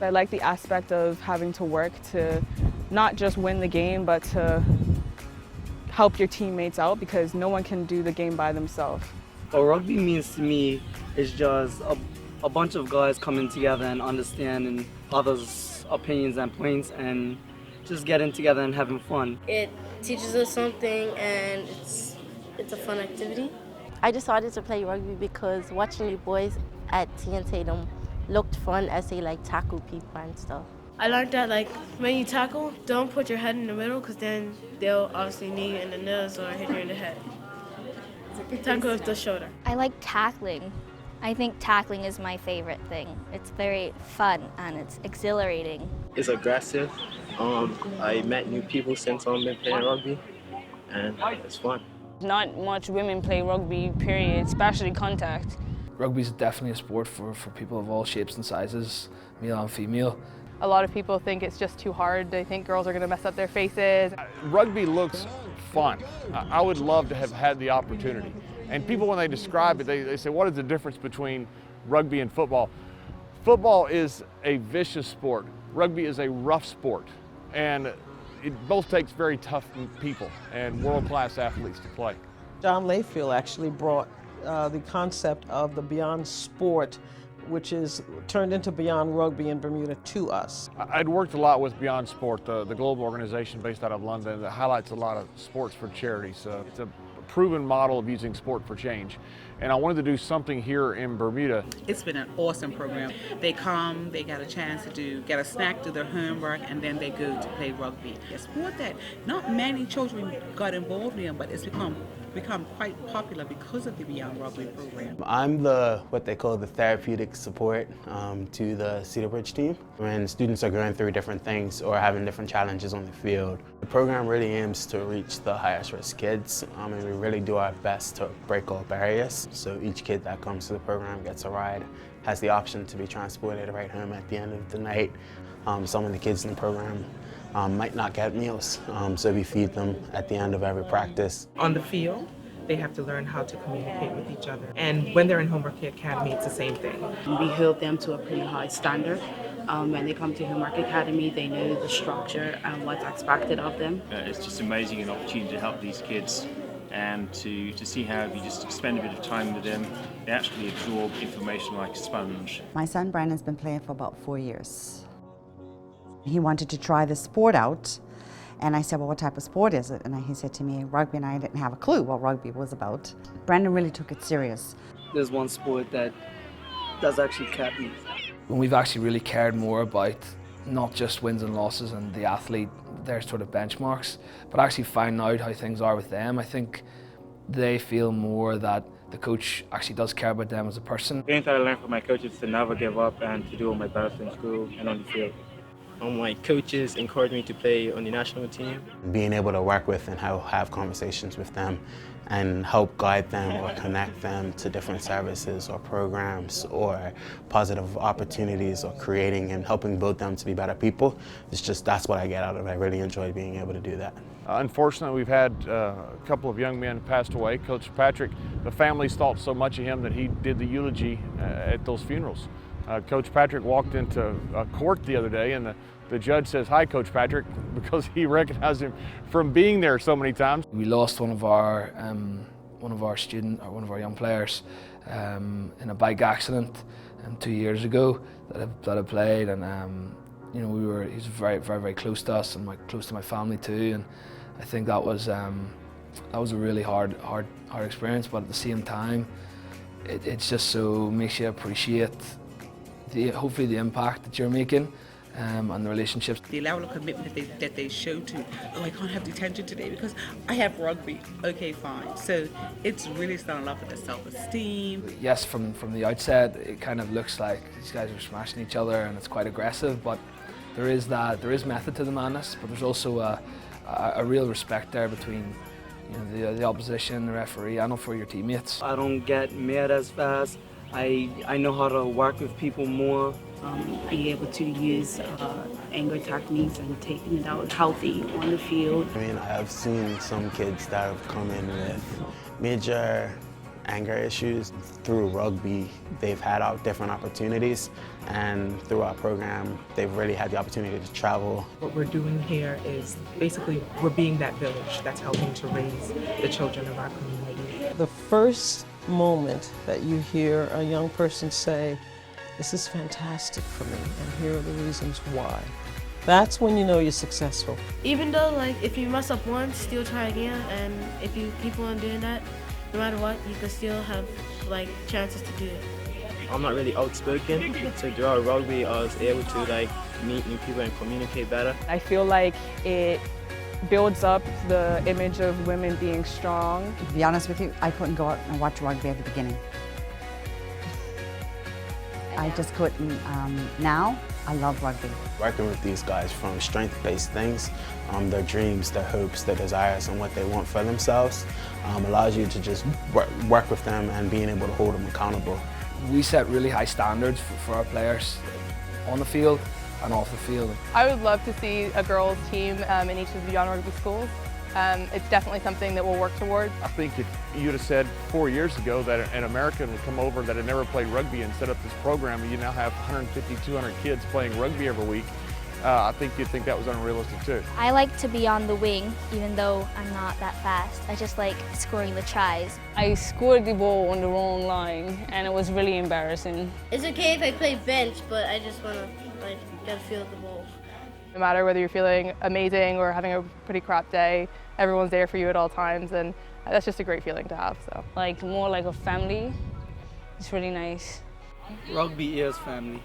I like the aspect of having to work to not just win the game, but to help your teammates out, because no one can do the game by themselves. What rugby means to me is just a bunch of guys coming together and understanding others' opinions and points and just getting together and having fun. It teaches us something, and it's a fun activity. I decided to play rugby because watching you boys at Tatum looked fun as they tackle people and stuff. I learned that when you tackle, don't put your head in the middle, because then they'll obviously knee you in the nose or hit you in the head. Tackle with the shoulder. I like tackling. I think tackling is my favorite thing. It's very fun and it's exhilarating. It's aggressive. I met new people since I've been playing rugby, and it's fun. Not much women play rugby, period, especially contact. Rugby is definitely a sport for people of all shapes and sizes, male and female. A lot of people think it's just too hard. They think girls are going to mess up their faces. Rugby looks fun. I would love to have had the opportunity. And people, when they describe it, they say, what is the difference between rugby and football? Football is a vicious sport. Rugby is a rough sport. And it both takes very tough people and world-class athletes to play. John Layfield actually brought the concept of the Beyond Sport, which is turned into Beyond Rugby in Bermuda, to us. I'd worked a lot with Beyond Sport, the global organization based out of London that highlights a lot of sports for charities. It's a proven model of using sport for change. And I wanted to do something here in Bermuda. It's been an awesome program. They come, they got a chance to get a snack, do their homework, and then they go to play rugby. A sport that not many children got involved in, but it's become quite popular because of the Beyond Rugby program. I'm what they call the therapeutic support to the Cedar Bridge team. When students are going through different things or having different challenges on the field, the program really aims to reach the highest risk kids, and we really do our best to break all barriers. So each kid that comes to the program gets a ride, has the option to be transported right home at the end of the night. Some of the kids in the program might not get meals, so we feed them at the end of every practice. On the field, they have to learn how to communicate with each other. And when they're in Homework Academy, it's the same thing. We hold them to a pretty high standard. When they come to Homework Academy, they know the structure and what's expected of them. It's just amazing an opportunity to help these kids and to see how if you just spend a bit of time with them, they actually absorb information like a sponge. My son Brandon's been playing for about 4 years. He wanted to try the sport out, and I said, well, what type of sport is it? And he said to me, rugby, and I didn't have a clue what rugby was about. Brandon really took it serious. There's one sport that does actually cap me. When we've actually really cared more about not just wins and losses and the athlete, their sort of benchmarks, but actually find out how things are with them. I think they feel more that the coach actually does care about them as a person. The thing that I learned from my coach is to never give up and to do all my best in school and on the field. My coaches encouraged me to play on the national team. Being able to work with and have conversations with them and help guide them or connect them to different services or programs or positive opportunities or creating and helping build them to be better people, that's what I get out of it. I really enjoy being able to do that. Unfortunately, we've had a couple of young men passed away. Coach Patrick, the families thought so much of him that he did the eulogy at those funerals. Coach Patrick walked into court the other day, and the judge says, "Hi, Coach Patrick," because he recognized him from being there so many times. We lost one of our young players in a bike accident 2 years ago that I played, and he was very, very, very close to us and close to my family too. And I think that was a really hard experience. But at the same time, it's just so makes you appreciate hopefully the impact that you're making and the relationships. The level of commitment that they show to, I can't have detention today because I have rugby. Okay, fine. So it's really starting off with their self-esteem. Yes, from the outset, it kind of looks like these guys are smashing each other and it's quite aggressive, but there is method to the madness, but there's also a real respect there between the opposition, the referee, and for your teammates. I don't get mad as fast. I know how to work with people more. Be able to use anger techniques and taking it out healthy on the field. I mean, I've seen some kids that have come in with major anger issues. Through rugby, they've had different opportunities, and through our program, they've really had the opportunity to travel. What we're doing here is basically we're being that village that's helping to raise the children of our community. The first moment that you hear a young person say, "This is fantastic for me, and here are the reasons why," that's when you know you're successful. Even though, like, if you mess up once, still try again, and if you keep on doing that, no matter what, you can still have, like, chances to do it. I'm not really outspoken, so throughout rugby I was able to, like, meet new people and communicate better. I feel like it builds up the image of women being strong. To be honest with you, I couldn't go out and watch rugby at the beginning. I just couldn't. Now, I love rugby. Working with these guys from strength-based things, their dreams, their hopes, their desires, and what they want for themselves, allows you to just work with them and being able to hold them accountable. We set really high standards for our players on the field and off the field. I would love to see a girls team in each of the Beyond Rugby schools. It's definitely something that we'll work towards. I think if you'd have said 4 years ago that an American would come over that had never played rugby and set up this program, and you now have 150, 200 kids playing rugby every week, I think you'd think that was unrealistic too. I like to be on the wing, even though I'm not that fast. I just like scoring the tries. I scored the ball on the wrong line, and it was really embarrassing. It's okay if I play bench, but I just want to, like, get a feel of the ball. No matter whether you're feeling amazing or having a pretty crap day, everyone's there for you at all times, and that's just a great feeling to have. So, like, more like a family. It's really nice. Rugby is family.